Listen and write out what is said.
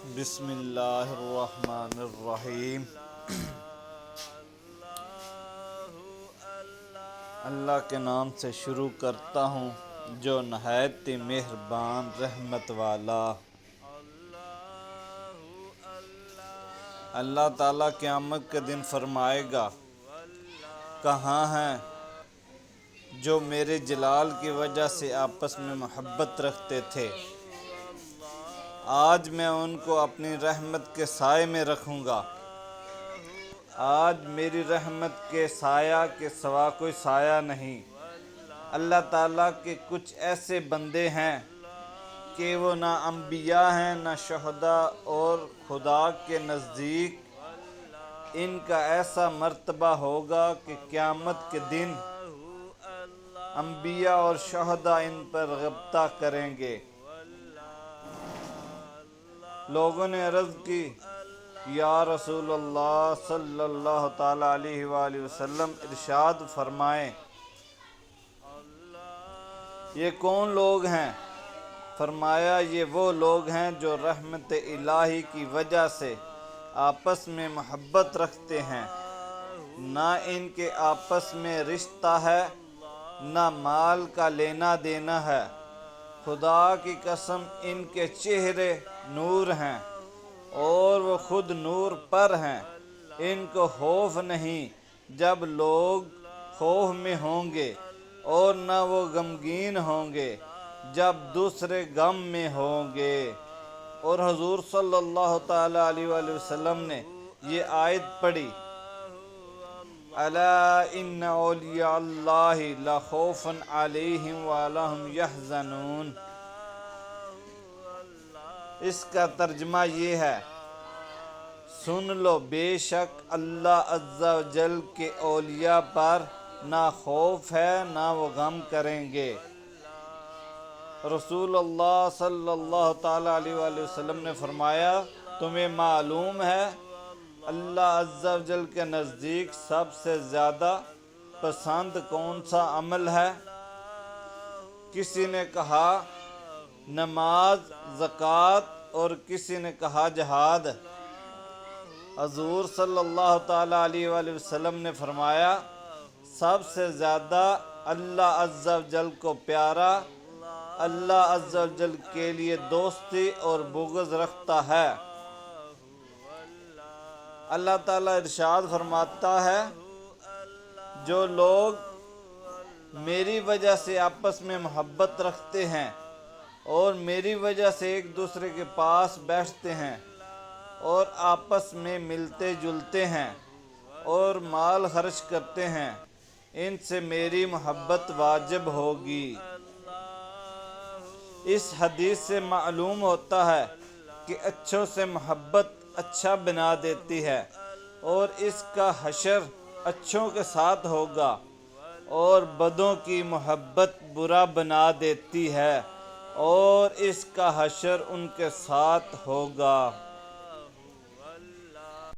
بسم اللہ الرحمن الرحیم۔ اللہ کے نام سے شروع کرتا ہوں جو نہایت مہربان رحمت والا۔ اللہ تعالیٰ قیامت کے دن فرمائے گا، کہاں ہیں جو میرے جلال کی وجہ سے آپس میں محبت رکھتے تھے؟ آج میں ان کو اپنی رحمت کے سائے میں رکھوں گا۔ آج میری رحمت کے سایہ کے سوا کوئی سایہ نہیں۔ اللہ تعالیٰ کے کچھ ایسے بندے ہیں کہ وہ نہ انبیاء ہیں نہ شہداء، اور خدا کے نزدیک ان کا ایسا مرتبہ ہوگا کہ قیامت کے دن انبیاء اور شہداء ان پر غبطہ کریں گے۔ لوگوں نے عرض کی، یا رسول اللہ صلی اللہ تعالیٰ علیہ وآلہ وسلم ارشاد فرمائیں، یہ کون لوگ ہیں؟ فرمایا، یہ وہ لوگ ہیں جو رحمت الہی کی وجہ سے آپس میں محبت رکھتے ہیں، نہ ان کے آپس میں رشتہ ہے نہ مال کا لینا دینا ہے۔ خدا کی قسم ان کے چہرے نور ہیں اور وہ خود نور پر ہیں۔ ان کو خوف نہیں جب لوگ خوف میں ہوں گے، اور نہ وہ غمگین ہوں گے جب دوسرے غم میں ہوں گے۔ اور حضور صلی اللہ تعالیٰ علیہ وآلہ وسلم نے یہ آیت پڑھی، الا ان اولیاء اللہ لا خوف علیہم ولا هم یحزنون۔ اس کا ترجمہ یہ ہے، سن لو، بے شک اللہ عز و جل کے اولیاء پر نہ خوف ہے نہ وہ غم کریں گے۔ رسول اللہ صلی اللہ تعالیٰ علیہ وآلہ وسلم نے فرمایا، تمہیں معلوم ہے اللہ عز و جل کے نزدیک سب سے زیادہ پسند کون سا عمل ہے؟ کسی نے کہا نماز، زکوٰۃ، اور کسی نے کہا جہاد۔ حضور صلی اللہ تعالیٰ علیہ وآلہ وسلم نے فرمایا، سب سے زیادہ اللہ عز و جل کو پیارا اللہ عز و جل کے لیے دوستی اور بغض رکھتا ہے۔ اللہ تعالیٰ ارشاد فرماتا ہے، جو لوگ میری وجہ سے آپس میں محبت رکھتے ہیں اور میری وجہ سے ایک دوسرے کے پاس بیٹھتے ہیں اور آپس میں ملتے جلتے ہیں اور مال خرچ کرتے ہیں، ان سے میری محبت واجب ہوگی۔ اس حدیث سے معلوم ہوتا ہے کہ اچھوں سے محبت اچھا بنا دیتی ہے، اور اس کا حشر اچھوں کے ساتھ ہوگا، اور بدوں کی محبت برا بنا دیتی ہے اور اس کا حشر ان کے ساتھ ہوگا۔